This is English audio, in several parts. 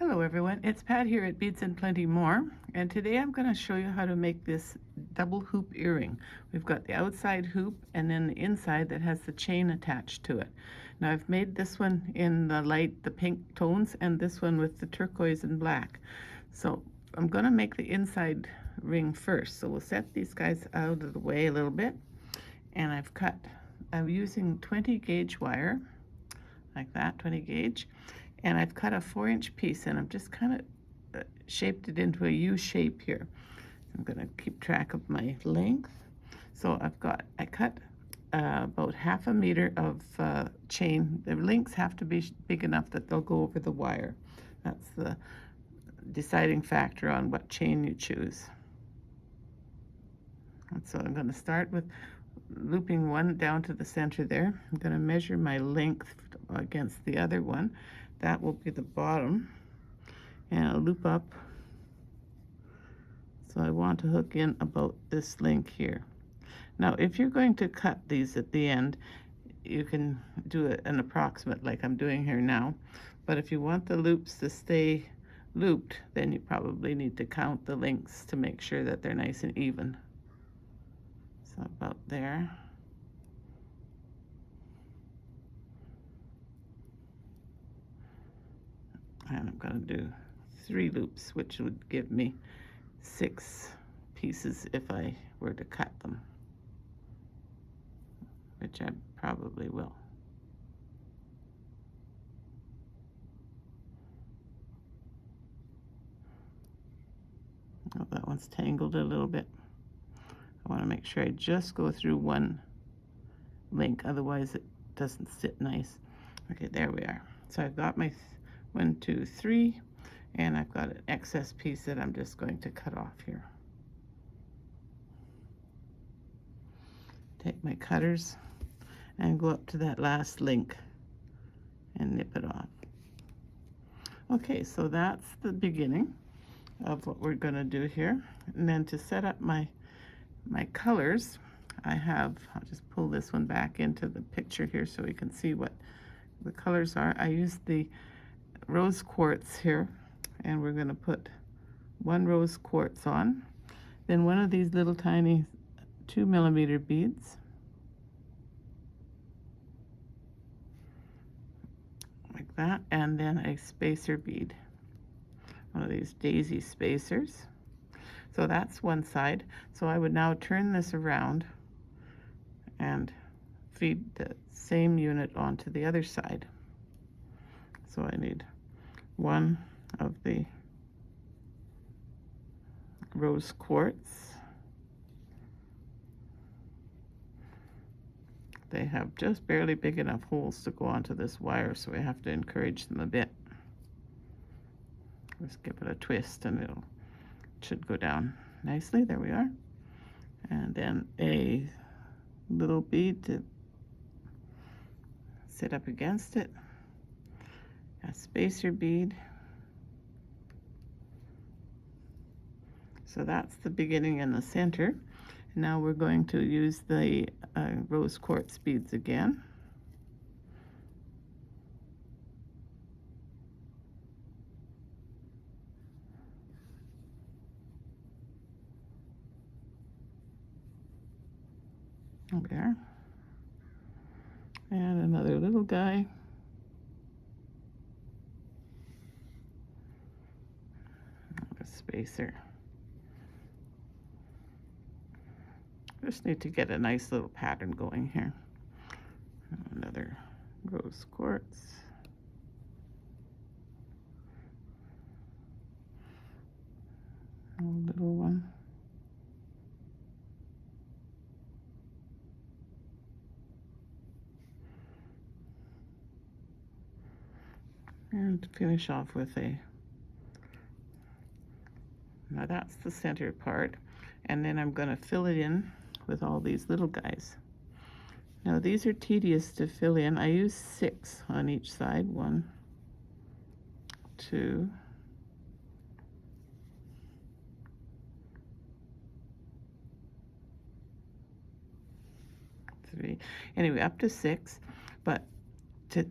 Hello everyone, it's Pat here at Beads and Plenty More, and today I'm going to show you how to make this double hoop earring. We've got the outside hoop and then the inside that has the chain attached to it. Now I've made this one in the pink tones, and this one with the turquoise and black. So I'm going to make the inside ring first. So we'll set these guys out of the way a little bit, and I'm using 20 gauge wire, like that, 20 gauge. And I've cut a 4-inch piece, and I've just kind of shaped it into a U shape here. I'm going to keep track of my length. So I cut about 1/2 meter of chain. The links have to be big enough that they'll go over the wire. That's the deciding factor on what chain you choose. And so I'm going to start with looping one down to the center there. I'm going to measure my length against the other one. That will be the bottom, and I'll loop up. So I want to hook in about this link here. Now if you're going to cut these at the end, you can do an approximate like I'm doing here now, but if you want the loops to stay looped, then you probably need to count the links to make sure that they're nice and even. So about there. And I'm going to do 3 loops, which would give me 6 pieces if I were to cut them, which I probably will. Oh, that one's tangled a little bit. I want to make sure I just go through one link, otherwise it doesn't sit nice. Okay, there we are. So I've got my 1, 2, 3, and I've got an excess piece that I'm just going to cut off here. Take my cutters and go up to that last link and nip it off. Okay, so that's the beginning of what we're going to do here. And then to set up my colors, I'll just pull this one back into the picture here so we can see what the colors are. I used the rose quartz here, and we're going to put 1 rose quartz on, then one of these little tiny 2mm beads, like that, and then a spacer bead, one of these daisy spacers. So that's one side. So I would now turn this around and feed the same unit onto the other side. So I need 1 of the rose quartz. They have just barely big enough holes to go onto this wire, so we have to encourage them a bit. Just give it a twist and it should go down nicely. There we are. And then a little bead to sit up against it, a spacer bead. So that's the beginning and the center. Now we're going to use the rose quartz beads again. There. And another little guy. A spacer. Just need to get a nice little pattern going here. Another rose quartz. A little one. And finish off with now that's the center part, and then I'm going to fill it in with all these little guys. Now these are tedious to fill in. I use 6 on each side. 1, 2, 3. Anyway, up to 6, but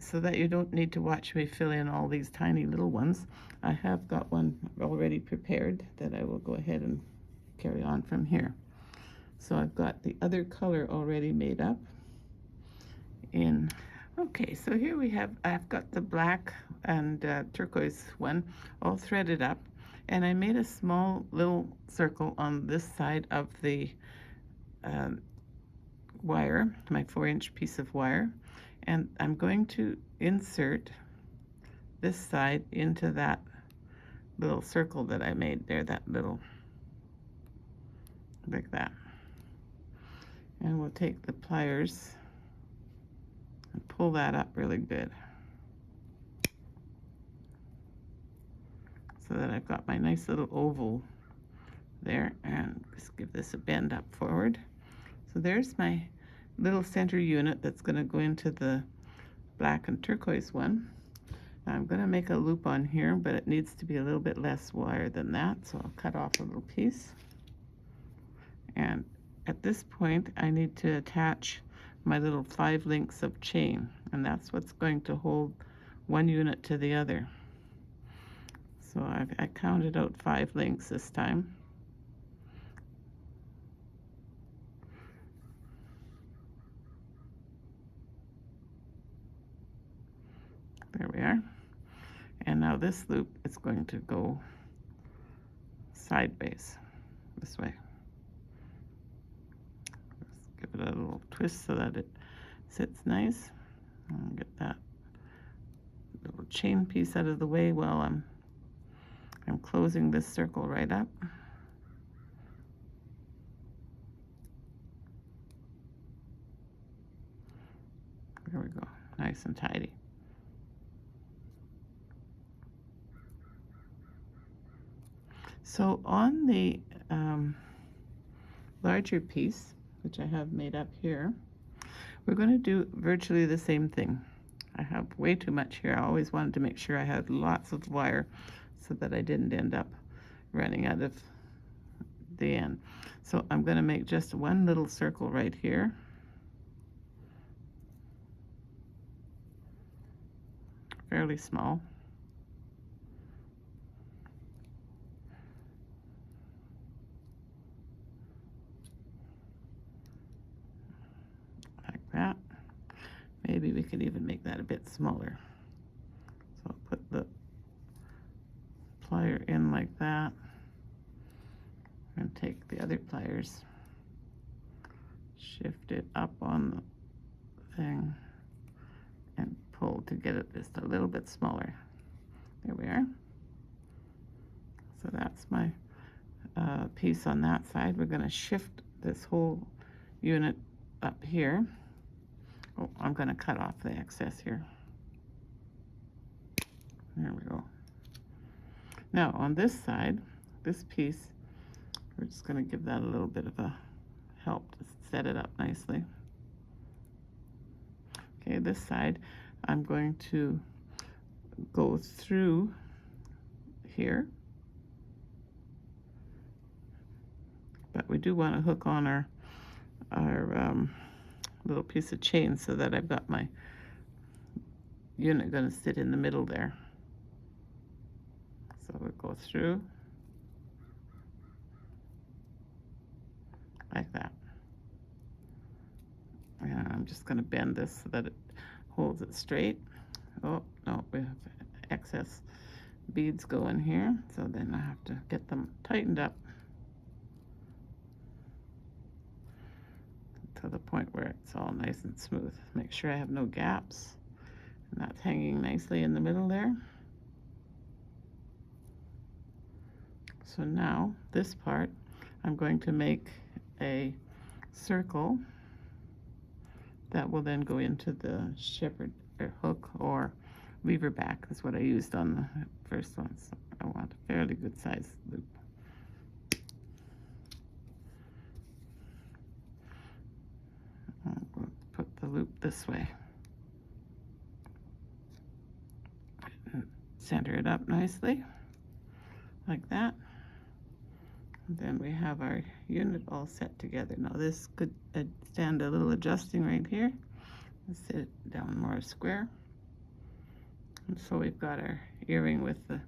so that you don't need to watch me fill in all these tiny little ones. I have got one already prepared that I will go ahead and carry on from here. So I've got the other color already made up in. Okay, so here I've got the black and turquoise one all threaded up, and I made a small little circle on this side of the wire, my 4-inch piece of wire, and I'm going to insert this side into that little circle that I made there, that little, like that. And we'll take the pliers and pull that up really good so that I've got my nice little oval there, and just give this a bend up forward. So there's my little center unit that's going to go into the black and turquoise one. I'm going to make a loop on here, but it needs to be a little bit less wire than that, so I'll cut off a little piece. And at this point, I need to attach my little 5 links of chain, and that's what's going to hold one unit to the other. So I counted out 5 links this time. There we are. And now this loop is going to go sideways, this way. Let's give it a little twist so that it sits nice. And get that little chain piece out of the way while I'm closing this circle right up. There we go, nice and tidy. So on the larger piece, which I have made up here, we're going to do virtually the same thing. I have way too much here. I always wanted to make sure I had lots of wire so that I didn't end up running out of the end. So I'm going to make just one little circle right here. Fairly small. Like that. Maybe we could even make that a bit smaller. So I'll put the plier in like that and take the other pliers, shift it up on the thing and pull to get it just a little bit smaller. There we are. So that's my piece on that side. We're going to shift this whole unit up here. Oh, I'm going to cut off the excess here. There we go. Now on this side, this piece, we're just going to give that a little bit of a help to set it up nicely. Okay, this side, I'm going to go through here, but we do want to hook on our little piece of chain so that I've got my unit going to sit in the middle there. So we'll go through like that. And I'm just going to bend this so that it holds it straight. Oh, no, we have excess beads going here, so then I have to get them tightened up to the point where it's all nice and smooth. Make sure I have no gaps, and that's hanging nicely in the middle there. So now this part, I'm going to make a circle that will then go into the shepherd or hook or lever back, is what I used on the first one. So I want a fairly good size loop. We'll put the loop this way. And center it up nicely, like that. And then we have our unit all set together. Now this could stand a little adjusting right here. Let's sit it down more square. And so we've got our earring with the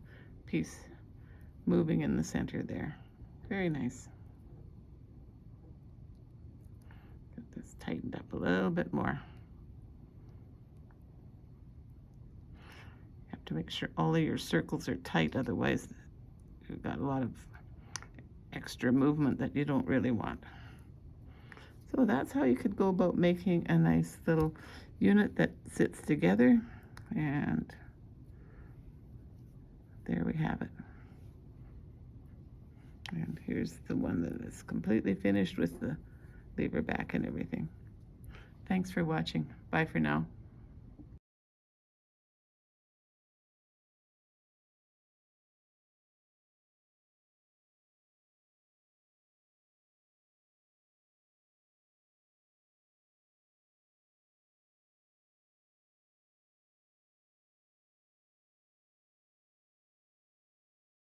piece moving in the center there. Very nice. Get this tightened up a little bit more. You have to make sure all of your circles are tight, otherwise you've got a lot of extra movement that you don't really want. So that's how you could go about making a nice little unit that sits together, and there we have it. And here's the one that is completely finished with the lever back and everything. Thanks for watching. Bye for now.